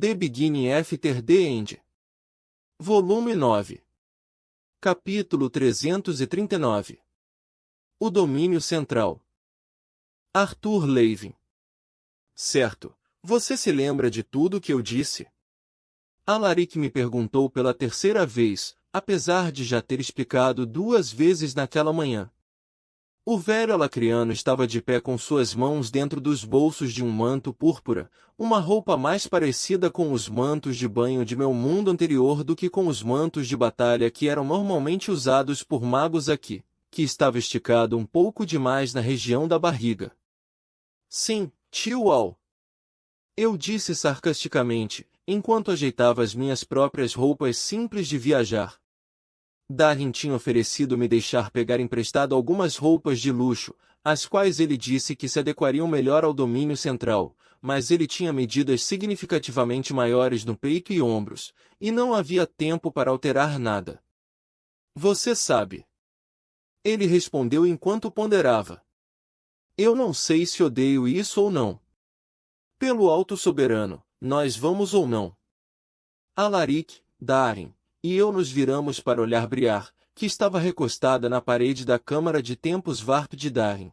The Beginning After the End. Volume 9. Capítulo 339. O domínio central. Arthur Levin. Certo, você se lembra de tudo que eu disse? Alaric me perguntou pela terceira vez, apesar de já ter explicado 2 vezes naquela manhã. O velho alacriano estava de pé com suas mãos dentro dos bolsos de um manto púrpura, uma roupa mais parecida com os mantos de banho de meu mundo anterior do que com os mantos de batalha que eram normalmente usados por magos aqui, que estava esticado um pouco demais na região da barriga. Sim, tio Al. Eu disse sarcasticamente, enquanto ajeitava as minhas próprias roupas simples de viajar. Darin tinha oferecido me deixar pegar emprestado algumas roupas de luxo, as quais ele disse que se adequariam melhor ao domínio central, mas ele tinha medidas significativamente maiores no peito e ombros, e não havia tempo para alterar nada. Você sabe. Ele respondeu enquanto ponderava. Eu não sei se odeio isso ou não. Pelo alto soberano, nós vamos ou não? Alaric, Darin e eu nos viramos para olhar Briar, que estava recostada na parede da câmara de tempos Varp de Darin.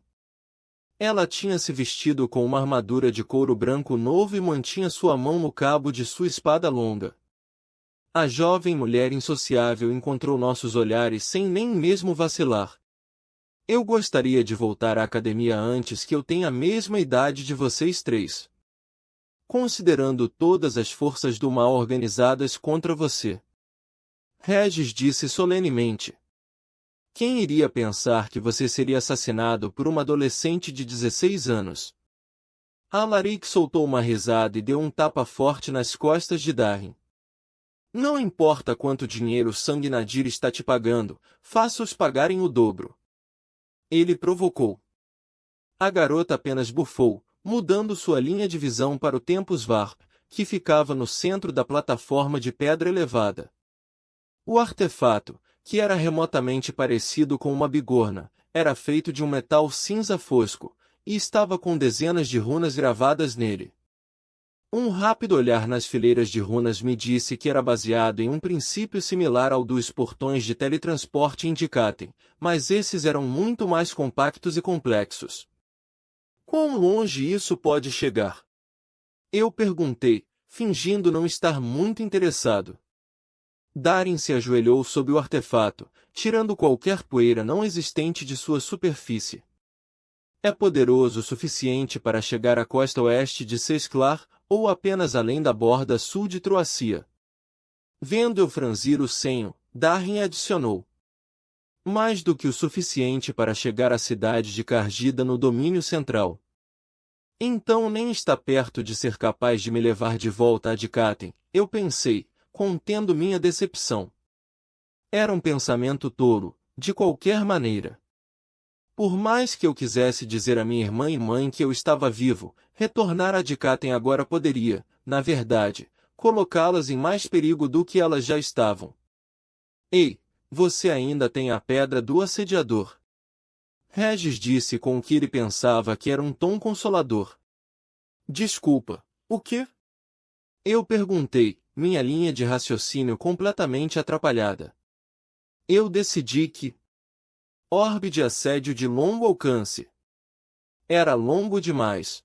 Ela tinha se vestido com uma armadura de couro branco novo e mantinha sua mão no cabo de sua espada longa. A jovem mulher insociável encontrou nossos olhares sem nem mesmo vacilar. Eu gostaria de voltar à academia antes que eu tenha a mesma idade de vocês 3. Considerando todas as forças do mal organizadas contra você. Regis disse solenemente. Quem iria pensar que você seria assassinado por uma adolescente de 16 anos? Alaric soltou uma risada e deu um tapa forte nas costas de Darin. Não importa quanto dinheiro Sangue Nadir está te pagando, faça-os pagarem o dobro. Ele provocou. A garota apenas bufou, mudando sua linha de visão para o Tempus Varp, que ficava no centro da plataforma de pedra elevada. O artefato, que era remotamente parecido com uma bigorna, era feito de um metal cinza fosco, e estava com dezenas de runas gravadas nele. Um rápido olhar nas fileiras de runas me disse que era baseado em um princípio similar ao dos portões de teletransporte Indicatem, mas esses eram muito mais compactos e complexos. Quão longe isso pode chegar? Eu perguntei, fingindo não estar muito interessado. Darin se ajoelhou sob o artefato, tirando qualquer poeira não existente de sua superfície. É poderoso o suficiente para chegar à costa oeste de Sesclar, ou apenas além da borda sul de Troacia. Vendo eu franzir o senho, Darin adicionou. Mais do que o suficiente para chegar à cidade de Cargida no domínio central. Então nem está perto de ser capaz de me levar de volta a Dicatem, eu pensei, contendo minha decepção. Era um pensamento tolo, de qualquer maneira. Por mais que eu quisesse dizer a minha irmã e mãe que eu estava vivo, retornar a Dicatem agora poderia, na verdade, colocá-las em mais perigo do que elas já estavam. Ei, você ainda tem a pedra do assediador. Regis disse com o que ele pensava que era um tom consolador. Desculpa, o quê? Eu perguntei, minha linha de raciocínio completamente atrapalhada. Eu decidi que... Orbe de assédio de longo alcance. Era longo demais.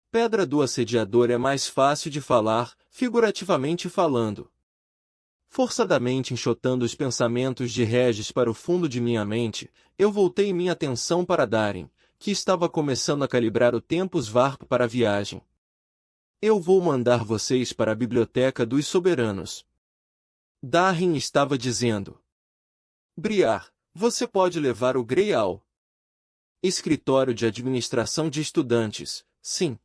Pedra do assediador é mais fácil de falar, figurativamente falando. Forçadamente enxotando os pensamentos de Regis para o fundo de minha mente, eu voltei minha atenção para Darin, que estava começando a calibrar o Tempus Varp para a viagem. Eu vou mandar vocês para a Biblioteca dos Soberanos. Darin estava dizendo. Briar, você pode levar o Grey ao escritório de administração de estudantes, sim.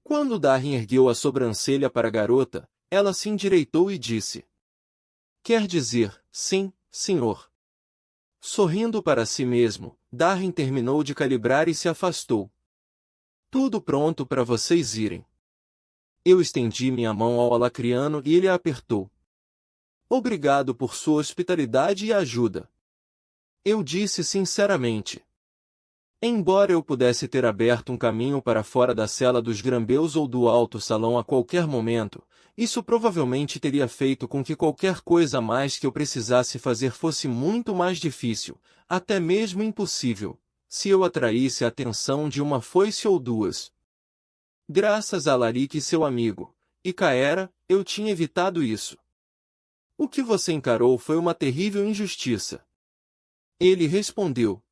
Quando Darin ergueu a sobrancelha para a garota, ela se endireitou e disse. Quer dizer, sim, senhor. Sorrindo para si mesmo, Darin terminou de calibrar e se afastou. Tudo pronto para vocês irem. Eu estendi minha mão ao alacriano e ele a apertou. Obrigado por sua hospitalidade e ajuda. Eu disse sinceramente. Embora eu pudesse ter aberto um caminho para fora da cela dos Grambeus ou do alto salão a qualquer momento, isso provavelmente teria feito com que qualquer coisa a mais que eu precisasse fazer fosse muito mais difícil, até mesmo impossível, se eu atraísse a atenção de uma foice ou duas. Graças a Alaric e seu amigo, Icaera, eu tinha evitado isso. O que você encarou foi uma terrível injustiça. Ele respondeu.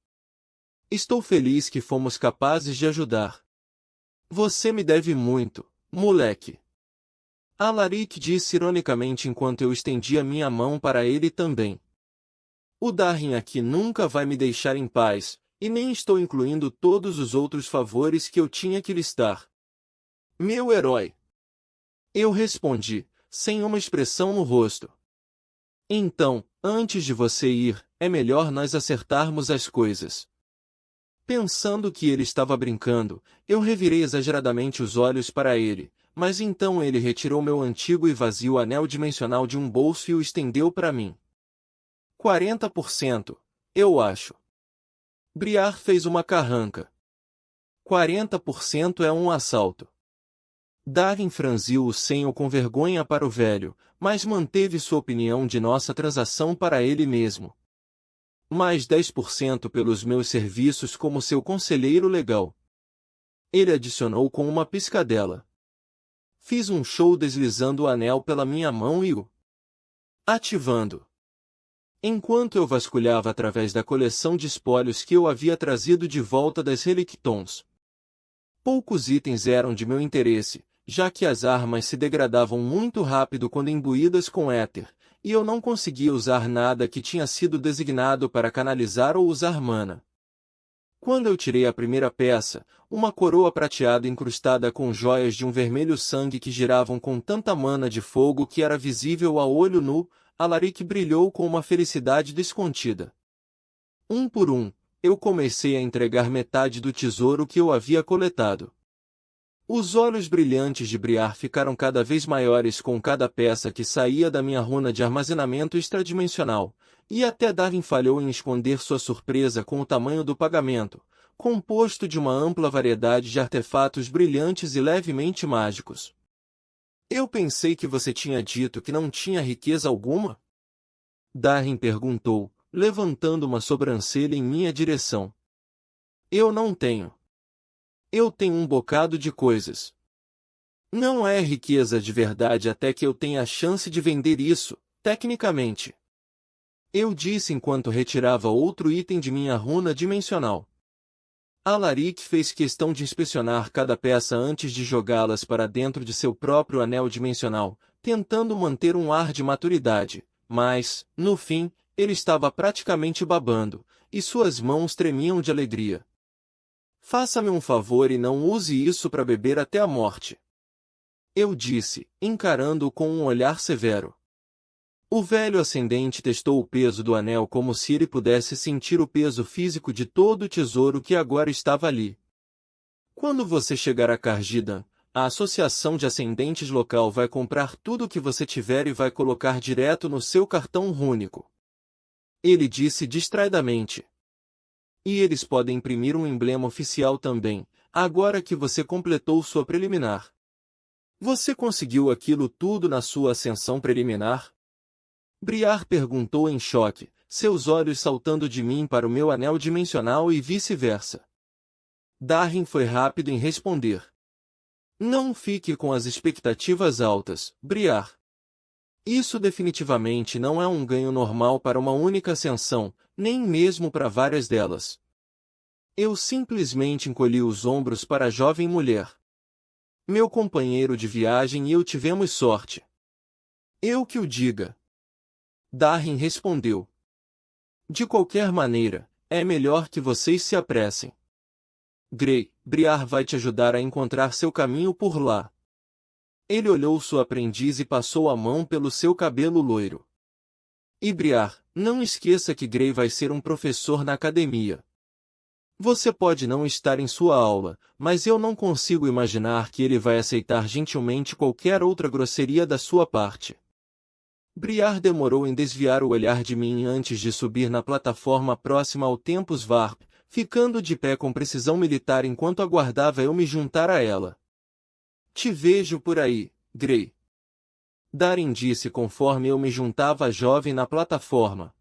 Estou feliz que fomos capazes de ajudar. Você me deve muito, moleque. Alaric disse ironicamente enquanto eu estendia minha mão para ele também. O Darren aqui nunca vai me deixar em paz, e nem estou incluindo todos os outros favores que eu tinha que listar. Meu herói. Eu respondi, sem uma expressão no rosto. Então, antes de você ir, é melhor nós acertarmos as coisas. Pensando que ele estava brincando, eu revirei exageradamente os olhos para ele, mas então ele retirou meu antigo e vazio anel dimensional de um bolso e o estendeu para mim. 40%, eu acho. Briar fez uma carranca. 40% é um assalto. Darren franziu o senho com vergonha para o velho, mas manteve sua opinião de nossa transação para ele mesmo. Mais 10% pelos meus serviços como seu conselheiro legal. Ele adicionou com uma piscadela. Fiz um show deslizando o anel pela minha mão e o ativando. Enquanto eu vasculhava através da coleção de espólios que eu havia trazido de volta das Relictons. Poucos itens eram de meu interesse, já que as armas se degradavam muito rápido quando imbuídas com éter, e eu não conseguia usar nada que tinha sido designado para canalizar ou usar mana. Quando eu tirei a primeira peça, uma coroa prateada incrustada com joias de um vermelho sangue que giravam com tanta mana de fogo que era visível a olho nu, Alaric brilhou com uma felicidade descontida. Um por um, eu comecei a entregar metade do tesouro que eu havia coletado. Os olhos brilhantes de Briar ficaram cada vez maiores com cada peça que saía da minha runa de armazenamento extradimensional, e até Darwin falhou em esconder sua surpresa com o tamanho do pagamento, composto de uma ampla variedade de artefatos brilhantes e levemente mágicos. Eu pensei que você tinha dito que não tinha riqueza alguma? Darwin perguntou, levantando uma sobrancelha em minha direção. Eu não tenho. Eu tenho um bocado de coisas. Não é riqueza de verdade até que eu tenha a chance de vender isso, tecnicamente. Eu disse enquanto retirava outro item de minha runa dimensional. Alaric fez questão de inspecionar cada peça antes de jogá-las para dentro de seu próprio anel dimensional, tentando manter um ar de maturidade, mas, no fim, ele estava praticamente babando, e suas mãos tremiam de alegria. Faça-me um favor e não use isso para beber até a morte. Eu disse, encarando-o com um olhar severo. O velho ascendente testou o peso do anel como se ele pudesse sentir o peso físico de todo o tesouro que agora estava ali. Quando você chegar a Cargidan, a associação de ascendentes local vai comprar tudo o que você tiver e vai colocar direto no seu cartão rúnico. Ele disse distraidamente. E eles podem imprimir um emblema oficial também, agora que você completou sua preliminar. Você conseguiu aquilo tudo na sua ascensão preliminar? Briar perguntou em choque, seus olhos saltando de mim para o meu anel dimensional e vice-versa. Darren foi rápido em responder. Não fique com as expectativas altas, Briar. Isso definitivamente não é um ganho normal para uma única ascensão, nem mesmo para várias delas. Eu simplesmente encolhi os ombros para a jovem mulher. Meu companheiro de viagem e eu tivemos sorte. Eu que o diga. Darren respondeu. De qualquer maneira, é melhor que vocês se apressem. Briar vai te ajudar a encontrar seu caminho por lá. Ele olhou sua aprendiz e passou a mão pelo seu cabelo loiro. E Briar, não esqueça que Gray vai ser um professor na academia. Você pode não estar em sua aula, mas eu não consigo imaginar que ele vai aceitar gentilmente qualquer outra grosseria da sua parte. Briar demorou em desviar o olhar de mim antes de subir na plataforma próxima ao Tempus Varp, ficando de pé com precisão militar enquanto aguardava eu me juntar a ela. Te vejo por aí, Gray. Darin disse conforme eu me juntava à jovem na plataforma.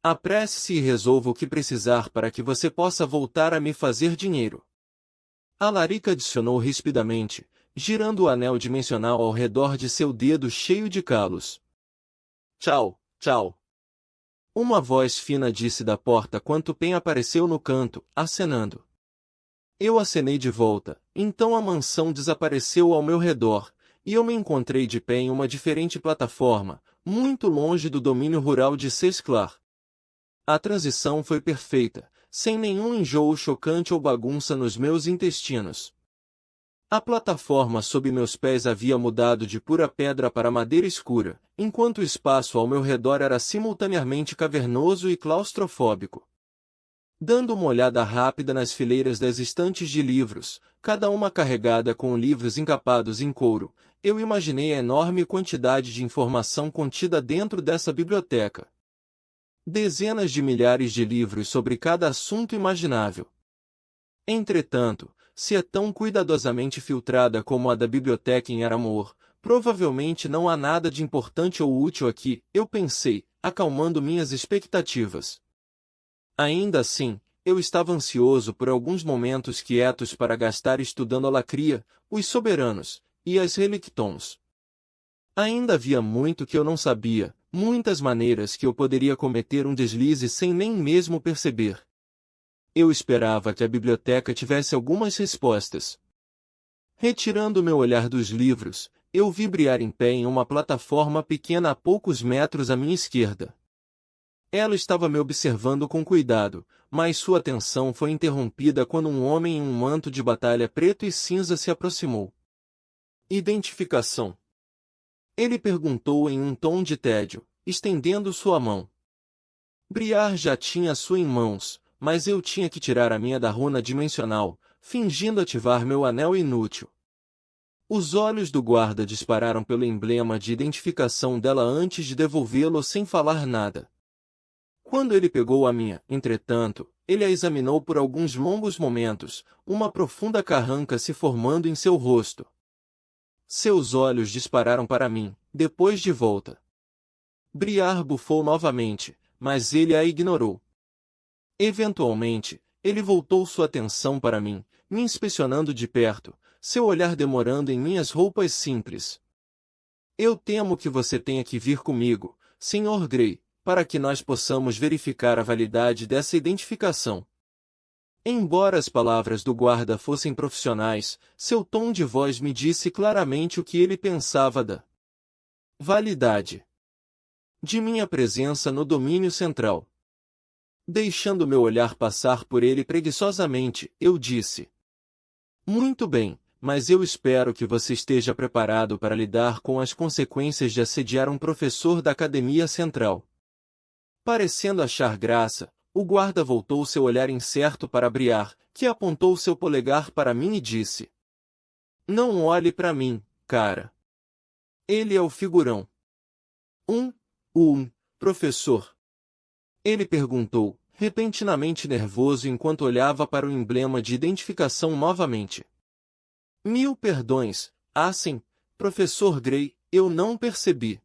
Apresse-se e resolva o que precisar para que você possa voltar a me fazer dinheiro. Alaric adicionou rispidamente, girando o anel dimensional ao redor de seu dedo cheio de calos. Tchau, tchau. Uma voz fina disse da porta quando Pen apareceu no canto, acenando. Eu acenei de volta, então a mansão desapareceu ao meu redor, e eu me encontrei de pé em uma diferente plataforma, muito longe do domínio rural de Sesclar. A transição foi perfeita, sem nenhum enjoo chocante ou bagunça nos meus intestinos. A plataforma sob meus pés havia mudado de pura pedra para madeira escura, enquanto o espaço ao meu redor era simultaneamente cavernoso e claustrofóbico. Dando uma olhada rápida nas fileiras das estantes de livros, cada uma carregada com livros encapados em couro, eu imaginei a enorme quantidade de informação contida dentro dessa biblioteca. Dezenas de milhares de livros sobre cada assunto imaginável. Entretanto, se é tão cuidadosamente filtrada como a da biblioteca em Aramor, provavelmente não há nada de importante ou útil aqui, eu pensei, acalmando minhas expectativas. Ainda assim, eu estava ansioso por alguns momentos quietos para gastar estudando a Lacria, os Soberanos, e as Relictons. Ainda havia muito que eu não sabia, muitas maneiras que eu poderia cometer um deslize sem nem mesmo perceber. Eu esperava que a biblioteca tivesse algumas respostas. Retirando meu olhar dos livros, eu vi brilhar em pé em uma plataforma pequena a poucos metros à minha esquerda. Ela estava me observando com cuidado, mas sua atenção foi interrompida quando um homem em um manto de batalha preto e cinza se aproximou. Identificação. Ele perguntou em um tom de tédio, estendendo sua mão. Briar já tinha a sua em mãos, mas eu tinha que tirar a minha da runa dimensional, fingindo ativar meu anel inútil. Os olhos do guarda dispararam pelo emblema de identificação dela antes de devolvê-lo sem falar nada. Quando ele pegou a minha, entretanto, ele a examinou por alguns longos momentos, uma profunda carranca se formando em seu rosto. Seus olhos dispararam para mim, depois de volta. Briar bufou novamente, mas ele a ignorou. Eventualmente, ele voltou sua atenção para mim, me inspecionando de perto, seu olhar demorando em minhas roupas simples. Eu temo que você tenha que vir comigo, Sr. Gray, para que nós possamos verificar a validade dessa identificação. Embora as palavras do guarda fossem profissionais, seu tom de voz me disse claramente o que ele pensava da validade de minha presença no domínio central. Deixando meu olhar passar por ele preguiçosamente, eu disse. Muito bem, mas eu espero que você esteja preparado para lidar com as consequências de assediar um professor da Academia Central. Parecendo achar graça, o guarda voltou seu olhar incerto para Briar, que apontou seu polegar para mim e disse. Não olhe para mim, cara. Ele é o figurão. Professor. Ele perguntou, repentinamente nervoso enquanto olhava para o emblema de identificação novamente. Mil perdões, sim, professor Gray, eu não percebi.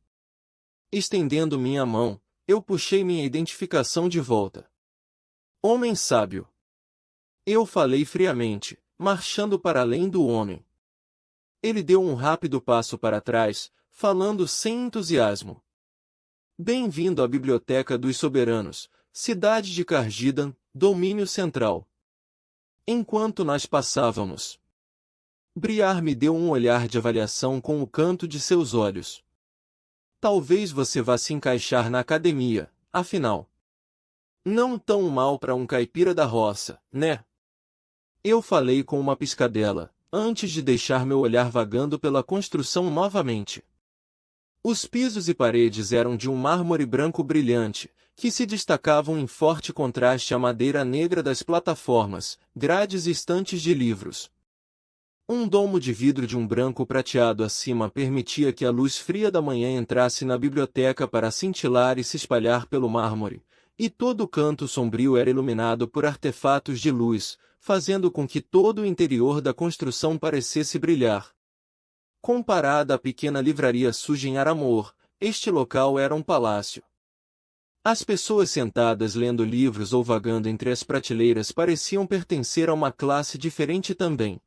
Estendendo minha mão, eu puxei minha identificação de volta. Homem sábio. Eu falei friamente, marchando para além do homem. Ele deu um rápido passo para trás, falando sem entusiasmo. Bem-vindo à Biblioteca dos Soberanos, cidade de Cargidan, domínio central. Enquanto nós passávamos, Briar me deu um olhar de avaliação com o canto de seus olhos. Talvez você vá se encaixar na academia, afinal. Não tão mal para um caipira da roça, né? Eu falei com uma piscadela, antes de deixar meu olhar vagando pela construção novamente. Os pisos e paredes eram de um mármore branco brilhante, que se destacavam em forte contraste à madeira negra das plataformas, grades e estantes de livros. Um domo de vidro de um branco prateado acima permitia que a luz fria da manhã entrasse na biblioteca para cintilar e se espalhar pelo mármore, e todo o canto sombrio era iluminado por artefatos de luz, fazendo com que todo o interior da construção parecesse brilhar. Comparada à pequena livraria suja em Aramor, este local era um palácio. As pessoas sentadas lendo livros ou vagando entre as prateleiras pareciam pertencer a uma classe diferente também.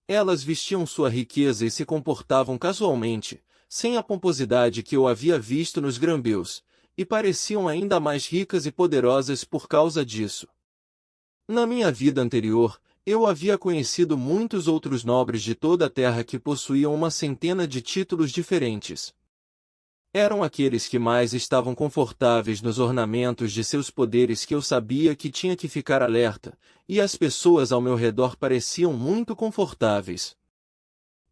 Elas vestiam sua riqueza e se comportavam casualmente, sem a pomposidade que eu havia visto nos Grambeus, e pareciam ainda mais ricas e poderosas por causa disso. Na minha vida anterior, eu havia conhecido muitos outros nobres de toda a terra que possuíam uma centena de títulos diferentes. Eram aqueles que mais estavam confortáveis nos ornamentos de seus poderes que eu sabia que tinha que ficar alerta, e as pessoas ao meu redor pareciam muito confortáveis.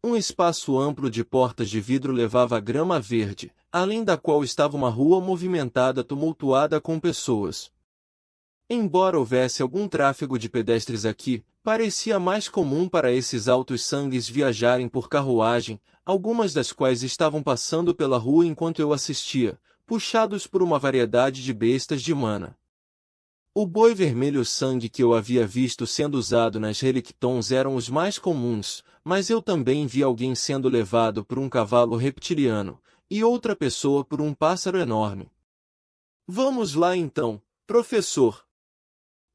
Um espaço amplo de portas de vidro levava a grama verde, além da qual estava uma rua movimentada tumultuada com pessoas. Embora houvesse algum tráfego de pedestres aqui, parecia mais comum para esses altos sangues viajarem por carruagem, algumas das quais estavam passando pela rua enquanto eu assistia, puxados por uma variedade de bestas de mana. O boi vermelho sangue que eu havia visto sendo usado nas relictons eram os mais comuns, mas eu também vi alguém sendo levado por um cavalo reptiliano, e outra pessoa por um pássaro enorme. Vamos lá então, professor.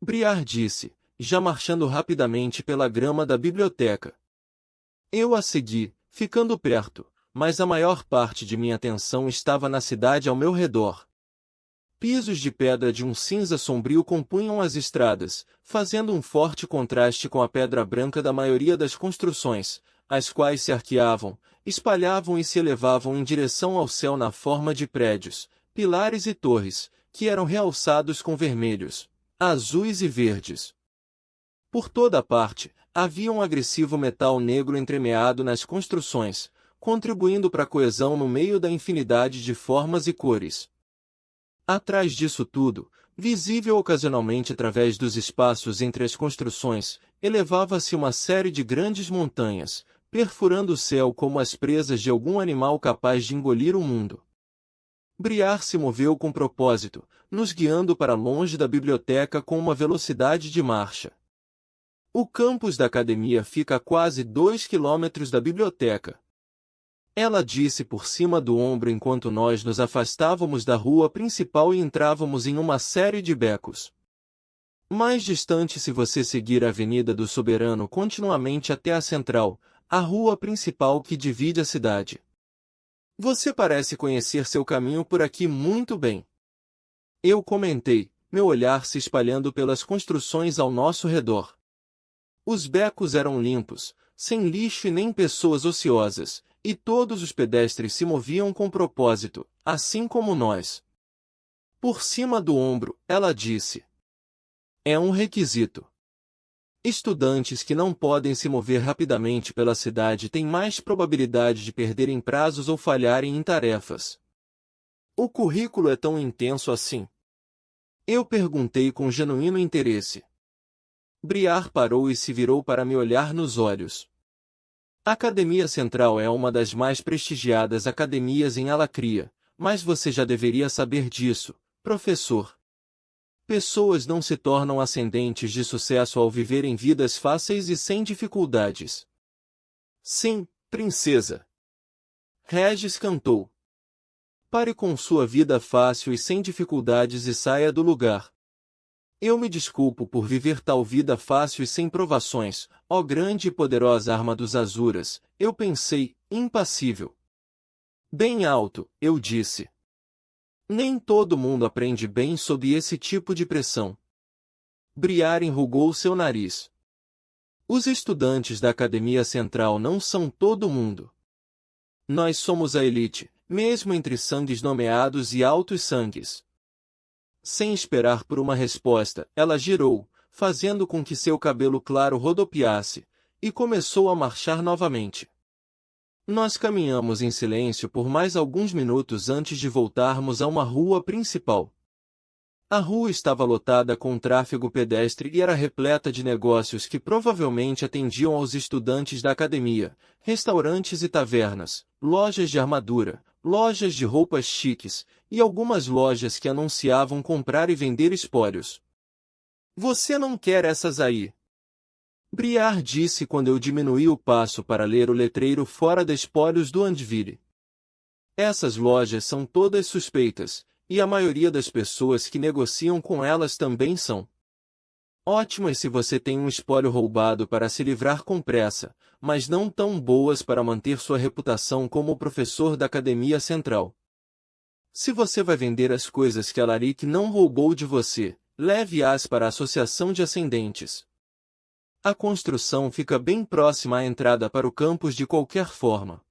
Briar disse, já marchando rapidamente pela grama da biblioteca. Eu a segui, ficando perto, mas a maior parte de minha atenção estava na cidade ao meu redor. Pisos de pedra de um cinza sombrio compunham as estradas, fazendo um forte contraste com a pedra branca da maioria das construções, as quais se arqueavam, espalhavam e se elevavam em direção ao céu na forma de prédios, pilares e torres, que eram realçados com vermelhos, azuis e verdes. Por toda a parte, havia um agressivo metal negro entremeado nas construções, contribuindo para a coesão no meio da infinidade de formas e cores. Atrás disso tudo, visível ocasionalmente através dos espaços entre as construções, elevava-se uma série de grandes montanhas, perfurando o céu como as presas de algum animal capaz de engolir o mundo. Briar se moveu com propósito, nos guiando para longe da biblioteca com uma velocidade de marcha. O campus da academia fica a quase 2 quilômetros da biblioteca. Ela disse por cima do ombro enquanto nós nos afastávamos da rua principal e entrávamos em uma série de becos. Mais distante, se você seguir a Avenida do Soberano continuamente até a Central, a rua principal que divide a cidade. Você parece conhecer seu caminho por aqui muito bem. Eu comentei, meu olhar se espalhando pelas construções ao nosso redor. Os becos eram limpos, sem lixo e nem pessoas ociosas, e todos os pedestres se moviam com propósito, assim como nós. Por cima do ombro, ela disse. É um requisito. Estudantes que não podem se mover rapidamente pela cidade têm mais probabilidade de perderem prazos ou falharem em tarefas. O currículo é tão intenso assim? Eu perguntei com genuíno interesse. Briar parou e se virou para me olhar nos olhos. A Academia Central é uma das mais prestigiadas academias em Alacria, mas você já deveria saber disso, professor. Pessoas não se tornam ascendentes de sucesso ao viverem vidas fáceis e sem dificuldades. Sim, princesa. Regis cantou. Pare com sua vida fácil e sem dificuldades e saia do lugar. Eu me desculpo por viver tal vida fácil e sem provações, ó grande e poderosa arma dos Azuras, eu pensei, impassível. Bem alto, eu disse. Nem todo mundo aprende bem sob esse tipo de pressão. Briar enrugou seu nariz. Os estudantes da Academia Central não são todo mundo. Nós somos a elite, mesmo entre sangues nomeados e altos sangues. Sem esperar por uma resposta, ela girou, fazendo com que seu cabelo claro rodopiasse, e começou a marchar novamente. Nós caminhamos em silêncio por mais alguns minutos antes de voltarmos a uma rua principal. A rua estava lotada com tráfego pedestre e era repleta de negócios que provavelmente atendiam aos estudantes da academia, restaurantes e tavernas, lojas de armadura, lojas de roupas chiques, e algumas lojas que anunciavam comprar e vender espólios. Você não quer essas aí? Briar disse quando eu diminuí o passo para ler o letreiro fora de espólios do Andville. Essas lojas são todas suspeitas, e a maioria das pessoas que negociam com elas também são. Ótimas se você tem um espólio roubado para se livrar com pressa, mas não tão boas para manter sua reputação como professor da Academia Central. Se você vai vender as coisas que Alaric não roubou de você, leve-as para a Associação de Ascendentes. A construção fica bem próxima à entrada para o campus de qualquer forma.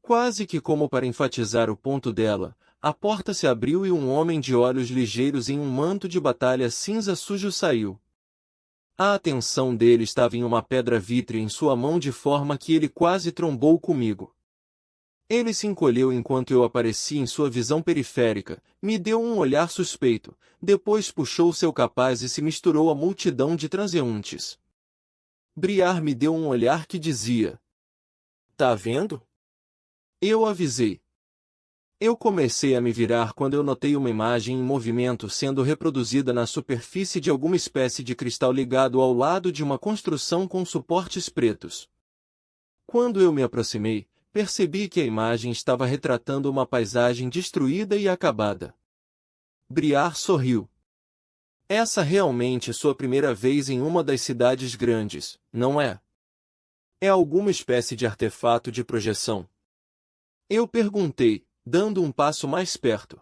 Quase que como para enfatizar o ponto dela, a porta se abriu e um homem de olhos ligeiros em um manto de batalha cinza sujo saiu. A atenção dele estava em uma pedra vítrea em sua mão de forma que ele quase trombou comigo. Ele se encolheu enquanto eu apareci em sua visão periférica, me deu um olhar suspeito, depois puxou seu capaz e se misturou à multidão de transeuntes. Briar me deu um olhar que dizia: "Tá vendo?" Eu avisei. Eu comecei a me virar quando eu notei uma imagem em movimento sendo reproduzida na superfície de alguma espécie de cristal ligado ao lado de uma construção com suportes pretos. Quando eu me aproximei, percebi que a imagem estava retratando uma paisagem destruída e acabada. Briar sorriu. Essa realmente é sua primeira vez em uma das cidades grandes, não é? É alguma espécie de artefato de projeção? Eu perguntei, dando um passo mais perto.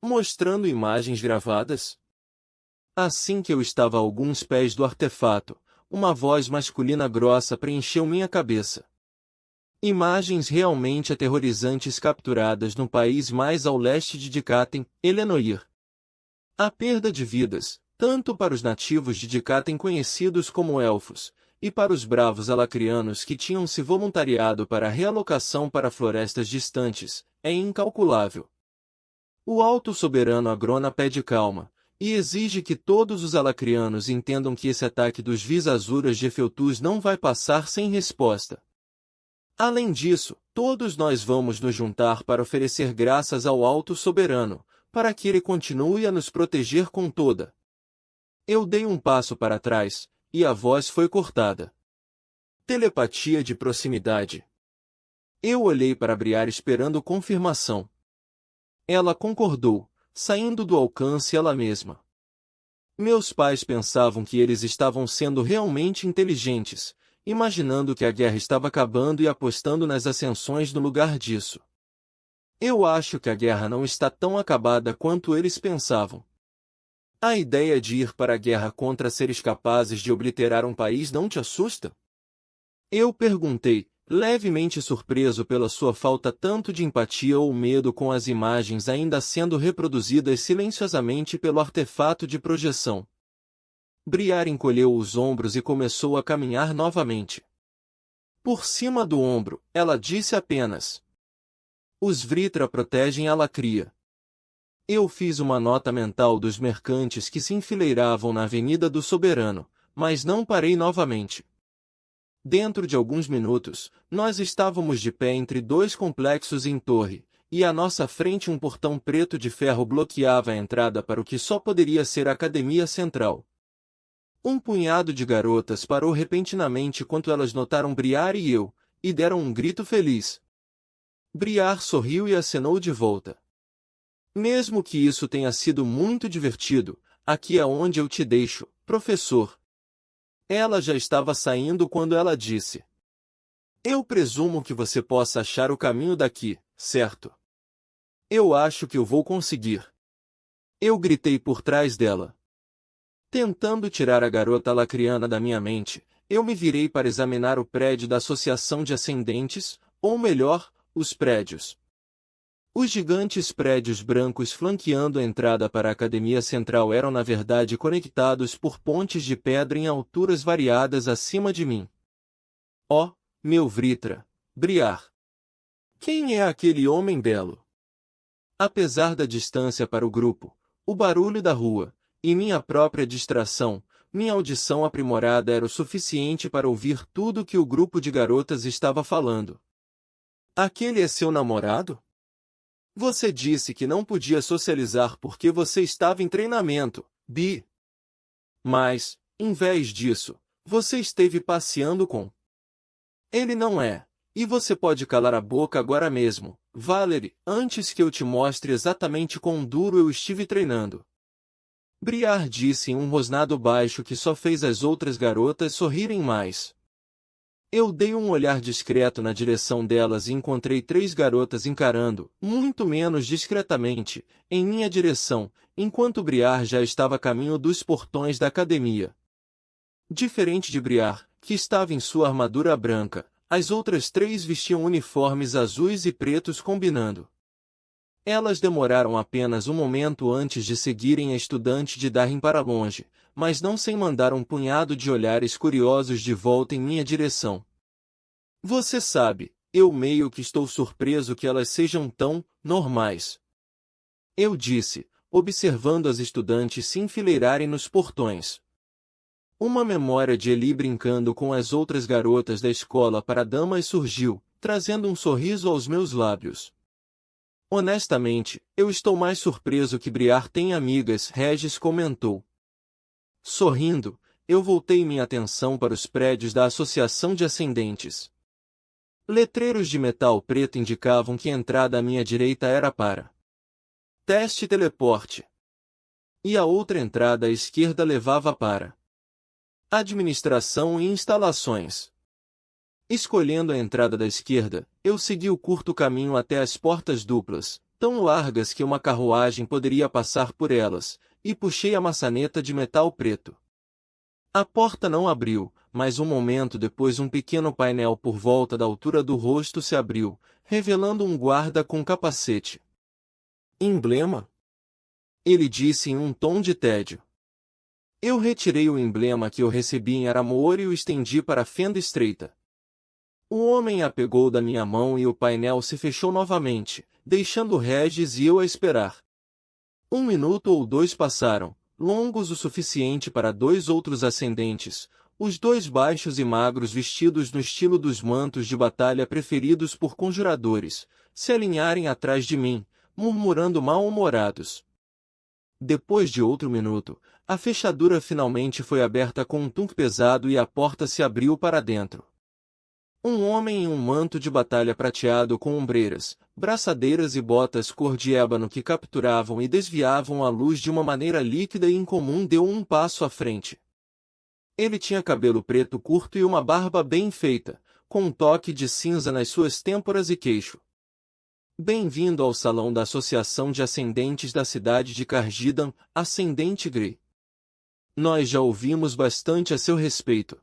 Mostrando imagens gravadas? Assim que eu estava a alguns pés do artefato, uma voz masculina grossa preencheu minha cabeça. Imagens realmente aterrorizantes capturadas no país mais ao leste de Dikaten, Elenoir. A perda de vidas, tanto para os nativos de Dikaten conhecidos como elfos, e para os bravos alacrianos que tinham se voluntariado para a realocação para florestas distantes, é incalculável. O alto soberano Agrona pede calma, e exige que todos os alacrianos entendam que esse ataque dos Visazuras de Efeltus não vai passar sem resposta. Além disso, todos nós vamos nos juntar para oferecer graças ao alto soberano, para que ele continue a nos proteger com toda. Eu dei um passo para trás, e a voz foi cortada. Telepatia de proximidade. Eu olhei para Briar esperando confirmação. Ela concordou, saindo do alcance ela mesma. Meus pais pensavam que eles estavam sendo realmente inteligentes, imaginando que a guerra estava acabando e apostando nas ascensões no lugar disso. Eu acho que a guerra não está tão acabada quanto eles pensavam. A ideia de ir para a guerra contra seres capazes de obliterar um país não te assusta? Eu perguntei, levemente surpreso pela sua falta tanto de empatia ou medo com as imagens ainda sendo reproduzidas silenciosamente pelo artefato de projeção. Briar encolheu os ombros e começou a caminhar novamente. Por cima do ombro, ela disse apenas: "Os Vritra protegem a Lacria." Eu fiz uma nota mental dos mercantes que se enfileiravam na Avenida do Soberano, mas não parei novamente. Dentro de alguns minutos, nós estávamos de pé entre dois complexos em torre, e à nossa frente um portão preto de ferro bloqueava a entrada para o que só poderia ser a Academia Central. Um punhado de garotas parou repentinamente quando elas notaram Briar e eu, e deram um grito feliz. Briar sorriu e acenou de volta. "Mesmo que isso tenha sido muito divertido, aqui é onde eu te deixo, professor." Ela já estava saindo quando ela disse: "Eu presumo que você possa achar o caminho daqui, certo?" "Eu acho que eu vou conseguir." Eu gritei por trás dela. Tentando tirar a garota lacriana da minha mente, eu me virei para examinar o prédio da Associação de Ascendentes, ou melhor, os prédios. Os gigantes prédios brancos flanqueando a entrada para a Academia Central eram na verdade conectados por pontes de pedra em alturas variadas acima de mim. Oh, meu Vritra, Briar! Quem é aquele homem belo? Apesar da distância para o grupo, o barulho da rua, e minha própria distração, minha audição aprimorada era o suficiente para ouvir tudo que o grupo de garotas estava falando. Aquele é seu namorado? Você disse que não podia socializar porque você estava em treinamento, Bi. Mas, em vez disso, você esteve passeando com. Ele não é. E você pode calar a boca agora mesmo, Valerie, antes que eu te mostre exatamente quão duro eu estive treinando. Briar disse em um rosnado baixo que só fez as outras garotas sorrirem mais. Eu dei um olhar discreto na direção delas e encontrei 3 garotas encarando, muito menos discretamente, em minha direção, enquanto Briar já estava a caminho dos portões da academia. Diferente de Briar, que estava em sua armadura branca, as outras 3 vestiam uniformes azuis e pretos combinando. Elas demoraram apenas um momento antes de seguirem a estudante de Darin para longe, mas não sem mandar um punhado de olhares curiosos de volta em minha direção. Você sabe, eu meio que estou surpreso que elas sejam tão normais. Eu disse, observando as estudantes se enfileirarem nos portões. Uma memória de Eli brincando com as outras garotas da escola para damas surgiu, trazendo um sorriso aos meus lábios. Honestamente, eu estou mais surpreso que Briar tem amigas, Regis comentou. Sorrindo, eu voltei minha atenção para os prédios da Associação de Ascendentes. Letreiros de metal preto indicavam que a entrada à minha direita era para teste teleporte. E a outra entrada à esquerda levava para administração e instalações. Escolhendo a entrada da esquerda, eu segui o curto caminho até as portas duplas, tão largas que uma carruagem poderia passar por elas, e puxei a maçaneta de metal preto. A porta não abriu, mas um momento depois um pequeno painel por volta da altura do rosto se abriu, revelando um guarda com capacete. Emblema? Ele disse em um tom de tédio. Eu retirei o emblema que eu recebi em Aramor e o estendi para a fenda estreita. O homem a pegou da minha mão e o painel se fechou novamente, deixando Regis e eu a esperar. 1 minuto ou 2 passaram, longos o suficiente para 2 outros ascendentes, os 2 baixos e magros vestidos no estilo dos mantos de batalha preferidos por conjuradores, se alinharem atrás de mim, murmurando mal-humorados. Depois de outro minuto, a fechadura finalmente foi aberta com um tunk pesado e a porta se abriu para dentro. Um homem em um manto de batalha prateado com ombreiras, braçadeiras e botas cor de ébano que capturavam e desviavam a luz de uma maneira líquida e incomum deu um passo à frente. Ele tinha cabelo preto curto e uma barba bem feita, com um toque de cinza nas suas têmporas e queixo. Bem-vindo ao salão da Associação de Ascendentes da cidade de Cargidan, Ascendente Grey. Nós já ouvimos bastante a seu respeito.